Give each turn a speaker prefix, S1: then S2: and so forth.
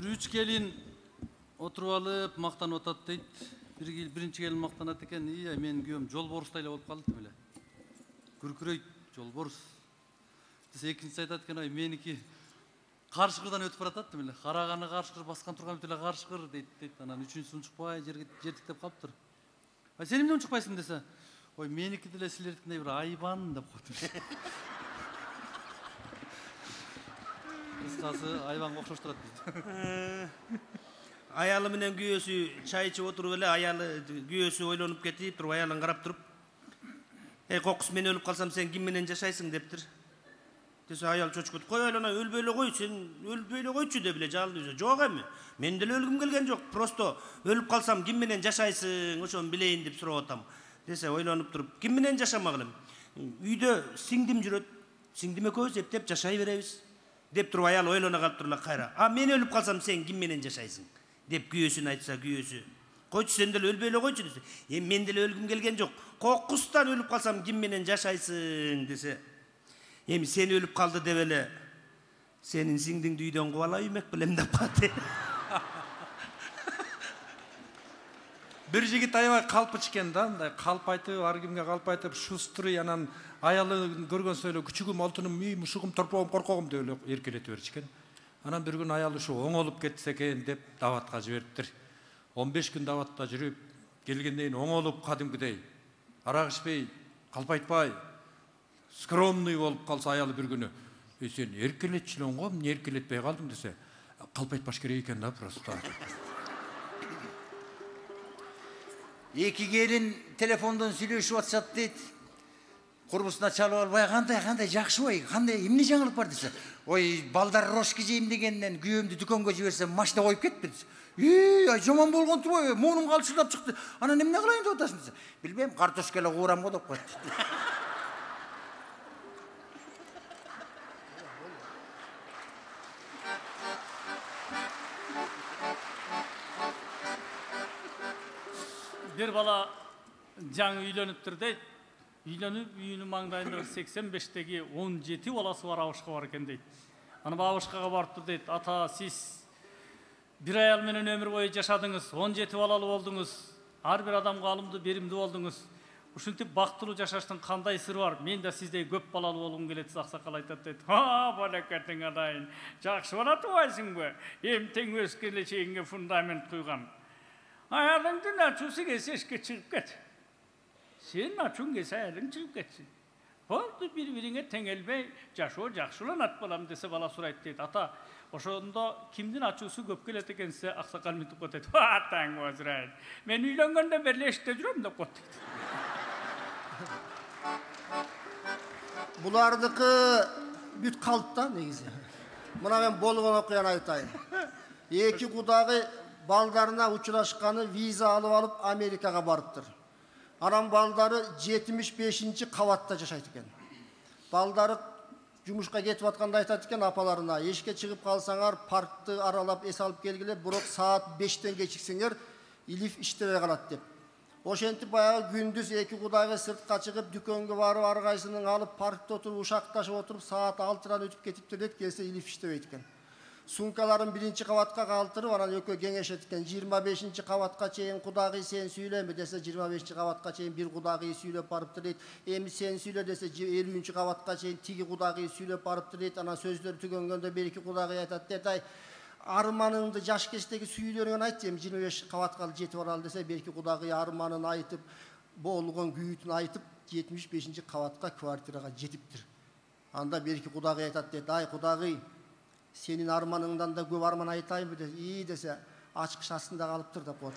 S1: Bir üç gelin oturup alıp mактанып атат дейт. Birinci gelin mактанат экен. İyi, men kүйөөм жолборустай эле болуп калды беле. Күркүрөйт жолборус. Экинчisi айтат экен, меники каршыкырдан өтүп баратат беле. Караганы каршыкыр, баскан турган бүт эле каршыкыр дейт. Анан үчүнчүсү унчукпай жертиктеп калыптыр. Сен эмне унчукпайсың десе, меники деле силердикиндей бир айбан деп коет. Кыскасы айбанга окшоштурат дейт.
S2: Аялы менен күйөөсү чай ичип отуруп эле, аялы күйөөсү ойлонуп кетип туруп, аялын карап туруп, кокус мен өлүп калсам сен ким менен жашайсың дептир. Десе аял чочкут, кой айлана өлбөй эле кой, сен өлбөй эле койчу деп эле жалды. Жок эми, мен деле өлгүм келген жок, просто өлүп калсам ким менен жашайсың, ошону билейин деп сурап атам. Десе ойлонуп туруп, ким менен жашамак элем? Үйдө сиңдим жүрөт, сиңдим экөөбүз эптеп жашай беребиз деп туруп аял ойлоно калып турула кайра. Мен өлүп калсам сен ким менен жашайсың деп күйөөсүн айтса, күйөөсү койчу сен деле өлбөй эле койчу десе, мен деле өлгүм келген жок, кокустан өлүп калсам ким менен жашайсың десе, эми сен өлүп калды деп эле сенин сиңдиңди үйдөн куп ала үймөк белем деп калды.
S3: Бир жигит аябай калп ичкен да, мындай калп айтып, ар кимге калп айтып, шустрый, анан аялын көргөнсө эле күчүгүм, алтыным, мушугум, торпогум, коркогум деп эле эркелете беришкен. Анан бир күн аял ушу оңолуп кетсе экен деп даватка жибериптир. 15 күн даватта жүрүп, келгенден кийин оңолуп кадимкидей, арак ичпей, калп айтпай, скромный болуп калса аялы бир күнү, сен эркелетчүлөң го, эмне эркелетпей калдың десе, калп айтпаш керек экен да просто.
S4: Эки келин телефондон сүйлөшүп атышат дейт. Курбусуна чалып албай, кандай жакшыбай, кандай эмне жаңылык бар десе, балдар рошки жейм дегенден күйөөмдү дүкөнгө жиберсем машина коюп кетти. Жаман болгон турбайбы? Моунум калчылдап чыкты. Анан эмне кылайын деп атасың десе, билбейм, картошка эле куурам го деп коет.
S1: Bir bala жаңы үйлөнүптүр дейт. Үйлөнүп, үйүнүн маңдайында 85-теги 17 баласы бар абышка бар экен дейт. Аны абышкага барыптыр дейт. Ата, сиз бир аял менен өмүр бою жашадыңыз, 17 балалы болдуңуз, ар бир адамга алымдуу, беримдүү болдуңуз. Ушинтип бактылуу жашаштын кандай сыры бар? Мен да сиздей көп балалы болгум келет, аксакал айтат дейт. Балакетиң адайын, жакшы бала тубайсыңбы? Эмтең өз келечегиңе фундамент куйган. Ayalыңдын ачуусу келсе эшикке чыгып кет. Сен ачуң келсе айалың чыгып кетсин. Болду, бири-бириңе теңелбей жашоо жакшыланат балам десе бала сурайт дейт. Ата, ошондо кимдин ачуусу көп келет экенсе аксакал мынтип коет. Атаң озурайт. Мен үйлөнгөндөн бери эшикте жүрөм деп коет дейт.
S5: Булардыкы бүт калды да негизи. Мына мен болгон окуяны айтайын. Эки кудагы балдарына учурашканы виза алып Америкага барыптыр. Анан балдары 75-ci кабатта жашайт экен. Балдары жумушка кетип атканда айтат экен апаларына, эшикке чыгып калсаңар, паркты аралап эс алып келгиле, бирок саат 5-тен кечиксеңер, илиф иштебей калат деп. Ошентип баягы күндүз эки кудагы сыртка чыгып, дүкөнгө барып, ар кайсынын алып, паркта отуруп, ушакташып отуруп, саат 6-дан өтүп кетиптир дейт, келсе илиф иштебейт экен. Сумкаларын 1-ci кабатка калтырып, анан экөө кеңешет экен. 25-ci кабатка чейин кудагый сен сүйлөмө десе, 25-ci кабатка чейин бир кудагый сүйлөп барыптыр дейт. Эми сен сүйлө десе, 50-ci кабатка чейин тиги кудагый сүйлөп барыптыр дейт. Анан сөздөр түгөнгөндө бир-эки кудагый айтат дейт, арманыңды жаш кечтеги сүйлөрүңөн айтчы, эми 25 кабатка жетип баралы десе, бир-эки кудагый арманын айтып, болгон күйүтүн айтып, 75-ci кабатка квартирага жетиптир. Анда бир-эки кудагый айтат дейт, кудагый, senin armanından da көп arman айтайын бі десе, ачкыч астында калыптыр деп коет.